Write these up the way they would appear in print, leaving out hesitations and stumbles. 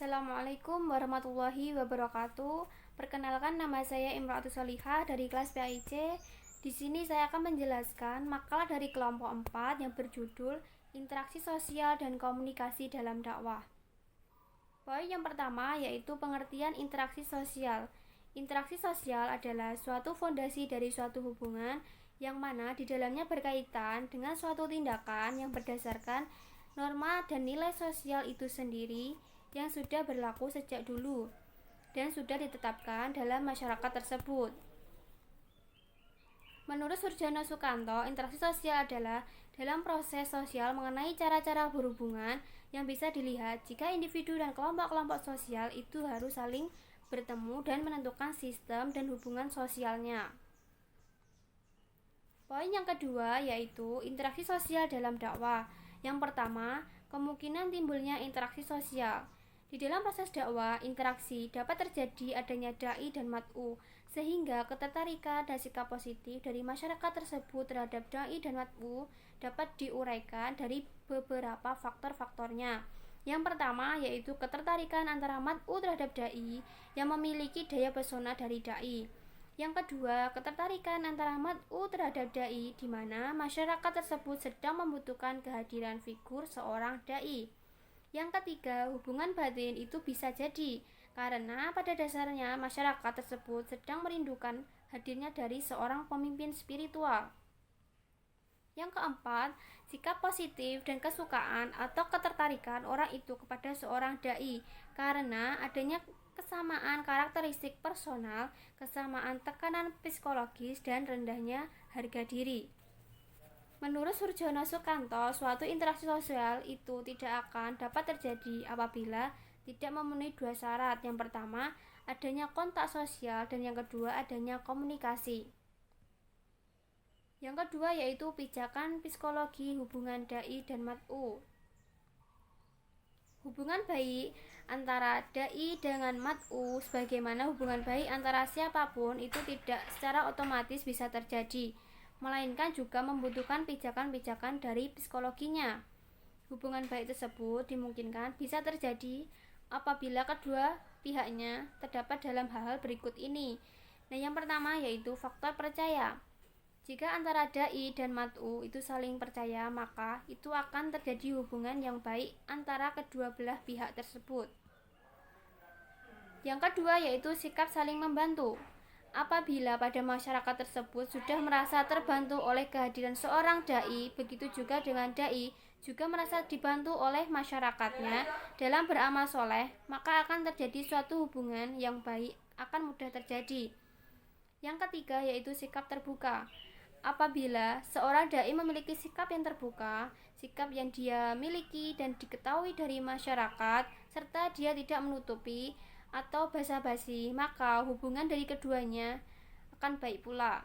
Assalamualaikum warahmatullahi wabarakatuh. Perkenalkan, nama saya Imratus Solihah dari kelas PAIC. Di sini saya akan menjelaskan makalah dari kelompok 4 yang berjudul Interaksi Sosial dan Komunikasi dalam Dakwah. Poin yang pertama yaitu pengertian interaksi sosial. Interaksi sosial adalah suatu fondasi dari suatu hubungan yang mana di dalamnya berkaitan dengan suatu tindakan yang berdasarkan norma dan nilai sosial itu sendiri yang sudah berlaku sejak dulu dan sudah ditetapkan dalam masyarakat tersebut. Menurut Surjono Sukanto, interaksi sosial adalah dalam proses sosial mengenai cara-cara berhubungan yang bisa dilihat jika individu dan kelompok-kelompok sosial itu harus saling bertemu dan menentukan sistem dan hubungan sosialnya. Poin yang kedua yaitu interaksi sosial dalam dakwah. Yang pertama, kemungkinan timbulnya interaksi sosial. Di dalam proses dakwah, interaksi dapat terjadi adanya dai dan mat'u, sehingga ketertarikan dan sikap positif dari masyarakat tersebut terhadap dai dan mat'u dapat diuraikan dari beberapa faktor-faktornya. Yang pertama yaitu ketertarikan antara mat'u terhadap dai yang memiliki daya pesona dari dai. Yang kedua, ketertarikan antara mat'u terhadap dai di mana masyarakat tersebut sedang membutuhkan kehadiran figur seorang dai. Yang ketiga, hubungan batin itu bisa jadi karena pada dasarnya masyarakat tersebut sedang merindukan hadirnya dari seorang pemimpin spiritual. Yang keempat, sikap positif dan kesukaan atau ketertarikan orang itu kepada seorang dai karena adanya kesamaan karakteristik personal, kesamaan tekanan psikologis, dan rendahnya harga diri. Menurut Surjono Sukanto, suatu interaksi sosial itu tidak akan dapat terjadi apabila tidak memenuhi dua syarat. Yang pertama, adanya kontak sosial, dan yang kedua, adanya komunikasi. Yang kedua yaitu pijakan psikologi hubungan dai dan mat'u. Hubungan baik antara dai dengan mat'u sebagaimana hubungan baik antara siapapun itu tidak secara otomatis bisa terjadi, melainkan juga membutuhkan pijakan-pijakan dari psikologinya. Hubungan baik tersebut dimungkinkan bisa terjadi apabila kedua pihaknya terdapat dalam hal-hal berikut ini. Nah, yang pertama yaitu faktor percaya. Jika antara dai dan mat'u itu saling percaya, maka itu akan terjadi hubungan yang baik antara kedua belah pihak tersebut. Yang kedua yaitu sikap saling membantu. Apabila pada masyarakat tersebut sudah merasa terbantu oleh kehadiran seorang dai, begitu juga dengan dai juga merasa dibantu oleh masyarakatnya dalam beramal soleh, maka akan terjadi suatu hubungan yang baik akan mudah terjadi. Yang ketiga yaitu sikap terbuka. Apabila seorang dai memiliki sikap yang terbuka, sikap yang dia miliki dan diketahui dari masyarakat, serta dia tidak menutupi atau basa-basi, maka hubungan dari keduanya akan baik pula.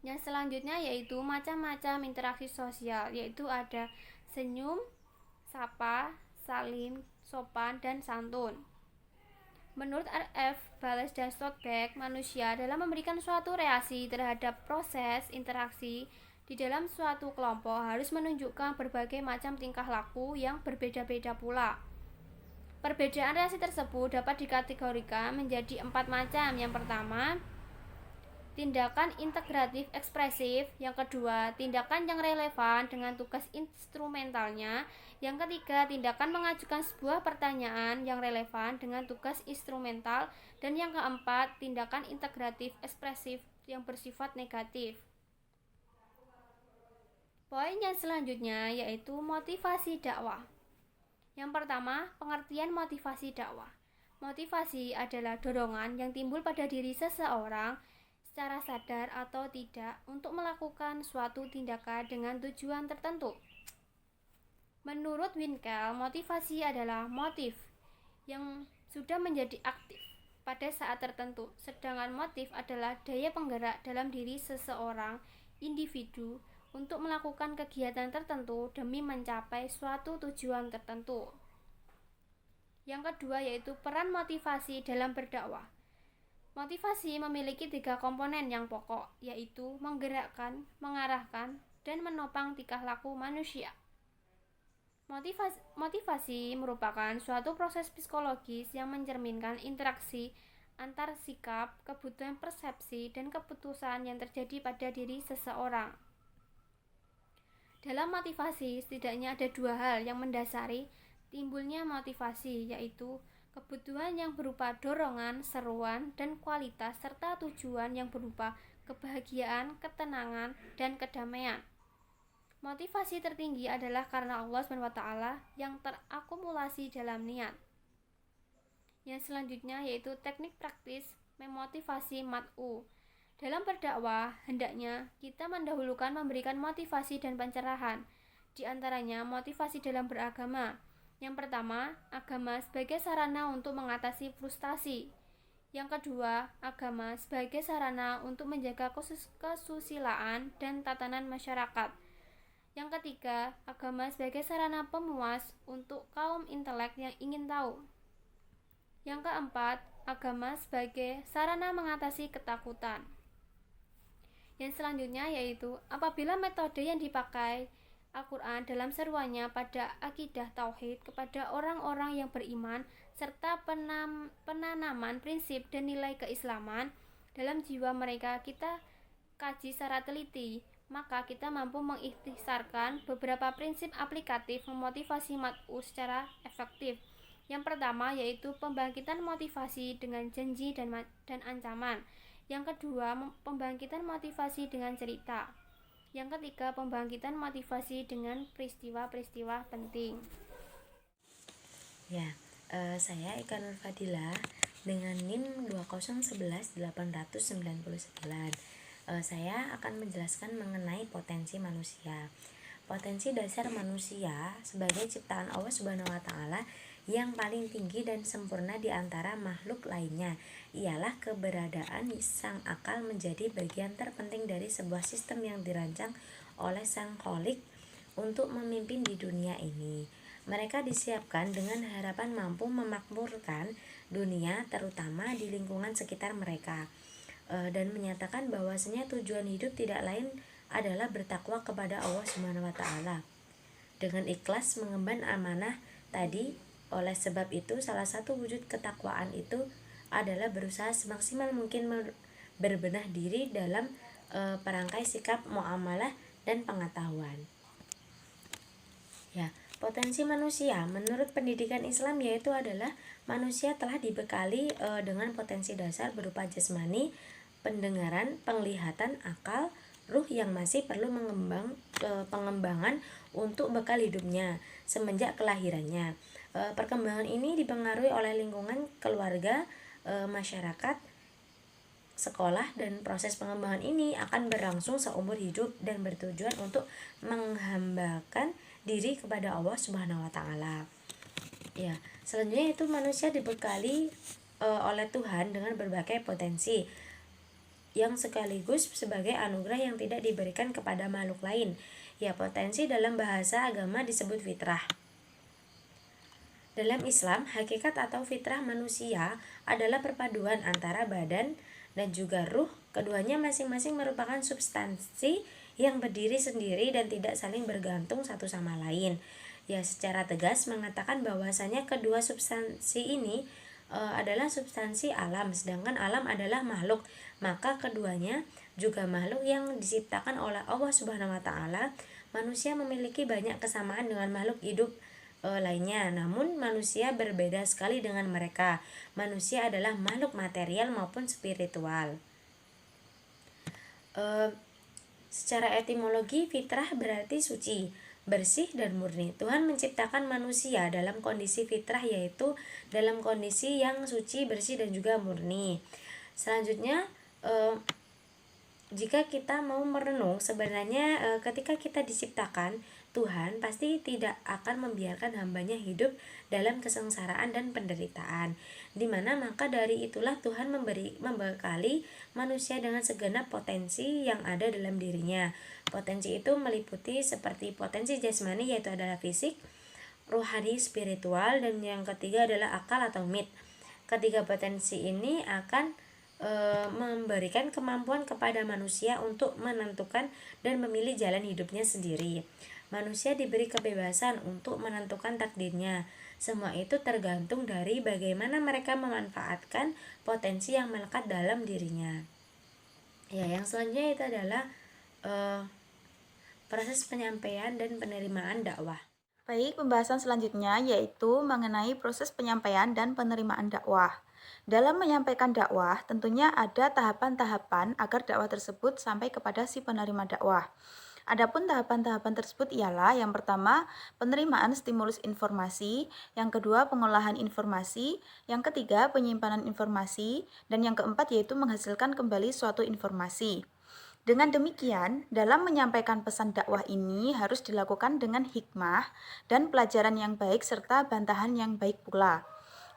Yang selanjutnya yaitu macam-macam interaksi sosial, yaitu ada senyum, sapa, salim, sopan, dan santun. Menurut R.F. Bales dan Stolberg, manusia dalam memberikan suatu reaksi terhadap proses interaksi di dalam suatu kelompok harus menunjukkan berbagai macam tingkah laku yang berbeda-beda pula. Perbedaan reaksi tersebut dapat dikategorikan menjadi 4 macam. Yang pertama, tindakan integratif ekspresif. Yang kedua, tindakan yang relevan dengan tugas instrumentalnya. Yang ketiga, tindakan mengajukan sebuah pertanyaan yang relevan dengan tugas instrumental. Dan yang keempat, tindakan integratif ekspresif yang bersifat negatif. Poin yang selanjutnya yaitu motivasi dakwah. Yang pertama, pengertian motivasi dakwah. Motivasi adalah dorongan yang timbul pada diri seseorang secara sadar atau tidak untuk melakukan suatu tindakan dengan tujuan tertentu. Menurut Winkel, motivasi adalah motif yang sudah menjadi aktif pada saat tertentu, sedangkan motif adalah daya penggerak dalam diri seseorang individu untuk melakukan kegiatan tertentu demi mencapai suatu tujuan tertentu. Yang kedua yaitu peran motivasi dalam berdakwah. Motivasi memiliki 3 komponen yang pokok, yaitu menggerakkan, mengarahkan, dan menopang tingkah laku manusia. Motivasi merupakan suatu proses psikologis yang mencerminkan interaksi antar sikap, kebutuhan persepsi, dan keputusan yang terjadi pada diri seseorang. Dalam motivasi, setidaknya ada dua hal yang mendasari timbulnya motivasi, yaitu kebutuhan yang berupa dorongan, seruan, dan kualitas, serta tujuan yang berupa kebahagiaan, ketenangan, dan kedamaian. Motivasi tertinggi adalah karena Allah SWT yang terakumulasi dalam niat. Yang selanjutnya yaitu teknik praktis memotivasi mat'u. Dalam berdakwah, hendaknya kita mendahulukan memberikan motivasi dan pencerahan. Di antaranya motivasi dalam beragama. Yang pertama, agama sebagai sarana untuk mengatasi frustasi. Yang kedua, agama sebagai sarana untuk menjaga kesusilaan dan tatanan masyarakat. Yang ketiga, agama sebagai sarana pemuas untuk kaum intelek yang ingin tahu. Yang keempat, agama sebagai sarana mengatasi ketakutan. Yang selanjutnya yaitu apabila metode yang dipakai Al-Quran dalam seruannya pada akidah tauhid kepada orang-orang yang beriman serta penanaman prinsip dan nilai keislaman dalam jiwa mereka kita kaji secara teliti, maka kita mampu mengikhtisarkan beberapa prinsip aplikatif memotivasi mat'u secara efektif. Yang pertama yaitu pembangkitan motivasi dengan janji dan ancaman. Yang kedua, pembangkitan motivasi dengan cerita. Yang ketiga, pembangkitan motivasi dengan peristiwa-peristiwa penting. Ya, saya Eka Nur Fadilah dengan NIM 2011899. Saya akan menjelaskan mengenai potensi manusia. Potensi dasar manusia sebagai ciptaan Allah Subhanahu wa taala yang paling tinggi dan sempurna di antara makhluk lainnya ialah keberadaan sang akal menjadi bagian terpenting dari sebuah sistem yang dirancang oleh sang Kholik untuk memimpin di dunia ini. Mereka disiapkan dengan harapan mampu memakmurkan dunia terutama di lingkungan sekitar mereka, dan menyatakan bahwasanya tujuan hidup tidak lain adalah bertakwa kepada Allah Subhanahu wa taala dengan ikhlas mengemban amanah tadi. Oleh sebab itu, salah satu wujud ketakwaan itu adalah berusaha semaksimal mungkin berbenah diri dalam perangkai sikap, muamalah, dan pengetahuan. Ya, potensi manusia menurut pendidikan Islam yaitu adalah manusia telah dibekali dengan potensi dasar berupa jasmani, pendengaran, penglihatan, akal, ruh yang masih perlu pengembangan untuk bekal hidupnya semenjak kelahirannya. Perkembangan ini dipengaruhi oleh lingkungan, keluarga, masyarakat, sekolah, dan proses pengembangan ini akan berlangsung seumur hidup dan bertujuan untuk menghambakan diri kepada Allah Subhanahu wa taala. Ya, selanjutnya itu manusia dibekali oleh Tuhan dengan berbagai potensi yang sekaligus sebagai anugerah yang tidak diberikan kepada makhluk lain. Ya, potensi dalam bahasa agama disebut fitrah. Dalam Islam, hakikat atau fitrah manusia adalah perpaduan antara badan dan juga ruh. Keduanya masing-masing merupakan substansi yang berdiri sendiri dan tidak saling bergantung satu sama lain. Ya, secara tegas mengatakan bahwasanya kedua substansi ini adalah substansi alam, sedangkan alam adalah makhluk. Maka keduanya juga makhluk yang diciptakan oleh Allah Subhanahu wa taala. Manusia memiliki banyak kesamaan dengan makhluk hidup lainnya, namun manusia berbeda sekali dengan mereka. Manusia adalah makhluk material maupun spiritual. Secara etimologi, fitrah berarti suci, bersih, dan murni. Tuhan menciptakan manusia dalam kondisi fitrah, yaitu dalam kondisi yang suci, bersih, dan juga murni. Selanjutnya, jika kita mau merenung, sebenarnya ketika kita diciptakan, Tuhan pasti tidak akan membiarkan hambanya hidup dalam kesengsaraan dan penderitaan, dimana maka dari itulah Tuhan membekali manusia dengan segenap potensi yang ada dalam dirinya. Potensi itu meliputi seperti potensi jasmani, yaitu adalah fisik, rohani, spiritual, dan yang ketiga adalah akal atau mit. Ketiga potensi ini akan memberikan kemampuan kepada manusia untuk menentukan dan memilih jalan hidupnya sendiri. Manusia diberi kebebasan untuk menentukan takdirnya. Semua itu tergantung dari bagaimana mereka memanfaatkan potensi yang melekat dalam dirinya. Ya, yang selanjutnya itu adalah proses penyampaian dan penerimaan dakwah. Baik, pembahasan selanjutnya yaitu mengenai proses penyampaian dan penerimaan dakwah. Dalam menyampaikan dakwah, tentunya ada tahapan-tahapan agar dakwah tersebut sampai kepada si penerima dakwah. Adapun tahapan-tahapan tersebut ialah yang pertama, penerimaan stimulus informasi, yang kedua, pengolahan informasi, yang ketiga, penyimpanan informasi, dan yang keempat yaitu menghasilkan kembali suatu informasi. Dengan demikian, dalam menyampaikan pesan dakwah ini harus dilakukan dengan hikmah dan pelajaran yang baik serta bantahan yang baik pula.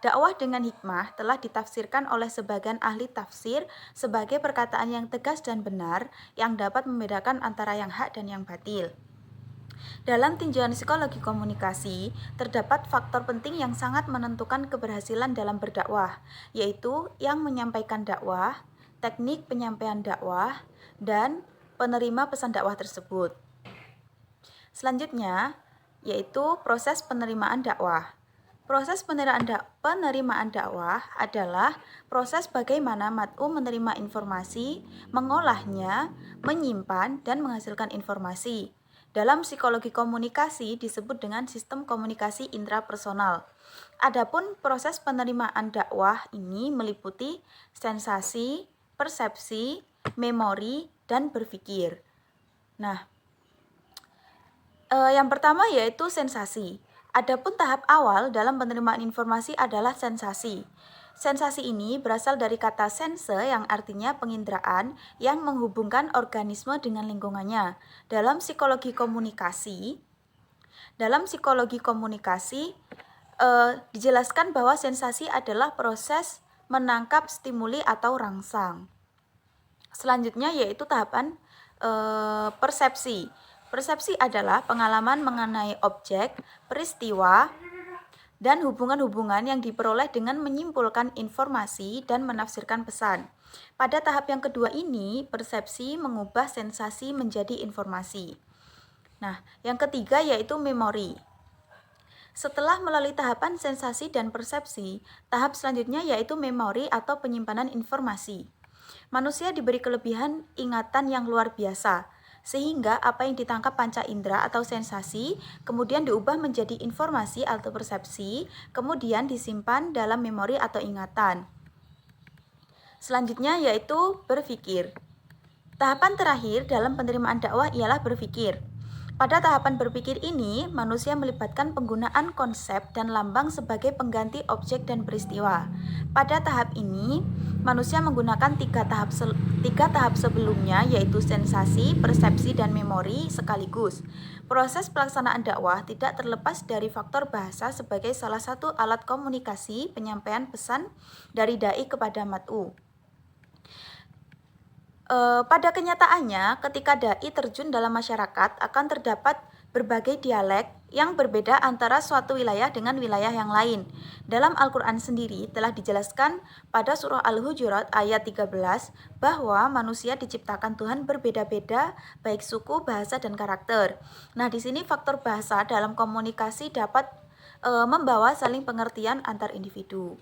Dakwah dengan hikmah telah ditafsirkan oleh sebagian ahli tafsir sebagai perkataan yang tegas dan benar yang dapat membedakan antara yang hak dan yang batil. Dalam tinjauan psikologi komunikasi, terdapat faktor penting yang sangat menentukan keberhasilan dalam berdakwah, yaitu yang menyampaikan dakwah, teknik penyampaian dakwah, dan penerima pesan dakwah tersebut. Selanjutnya, yaitu proses penerimaan dakwah. Proses penerimaan dakwah adalah proses bagaimana mat'u menerima informasi, mengolahnya, menyimpan, dan menghasilkan informasi. Dalam psikologi komunikasi disebut dengan sistem komunikasi intrapersonal. Adapun proses penerimaan dakwah ini meliputi sensasi, persepsi, memori, dan berpikir. Nah, yang pertama yaitu sensasi. Adapun tahap awal dalam penerimaan informasi adalah sensasi. Sensasi ini berasal dari kata sense yang artinya penginderaan yang menghubungkan organisme dengan lingkungannya. Dalam psikologi komunikasi dijelaskan bahwa sensasi adalah proses menangkap stimuli atau rangsang. Selanjutnya yaitu tahapan persepsi. Persepsi adalah pengalaman mengenai objek, peristiwa, dan hubungan-hubungan yang diperoleh dengan menyimpulkan informasi dan menafsirkan pesan. Pada tahap yang kedua ini, persepsi mengubah sensasi menjadi informasi. Nah, yang ketiga yaitu memori. Setelah melalui tahapan sensasi dan persepsi, tahap selanjutnya yaitu memori atau penyimpanan informasi. Manusia diberi kelebihan ingatan yang luar biasa, sehingga apa yang ditangkap panca indera atau sensasi kemudian diubah menjadi informasi atau persepsi, kemudian disimpan dalam memori atau ingatan. Selanjutnya yaitu berpikir. Tahapan terakhir dalam penerimaan dakwah ialah berpikir. Pada tahapan berpikir ini, manusia melibatkan penggunaan konsep dan lambang sebagai pengganti objek dan peristiwa. Pada tahap ini, manusia menggunakan tiga tahap sebelumnya, yaitu sensasi, persepsi, dan memori sekaligus. Proses pelaksanaan dakwah tidak terlepas dari faktor bahasa sebagai salah satu alat komunikasi penyampaian pesan dari dai kepada mat'u. Pada kenyataannya, ketika dai terjun dalam masyarakat, akan terdapat berbagai dialek yang berbeda antara suatu wilayah dengan wilayah yang lain. Dalam Al-Quran sendiri telah dijelaskan pada surah Al-Hujurat ayat 13 bahwa manusia diciptakan Tuhan berbeda-beda, baik suku, bahasa, dan karakter. Nah, di sini faktor bahasa dalam komunikasi dapat membawa saling pengertian antar individu.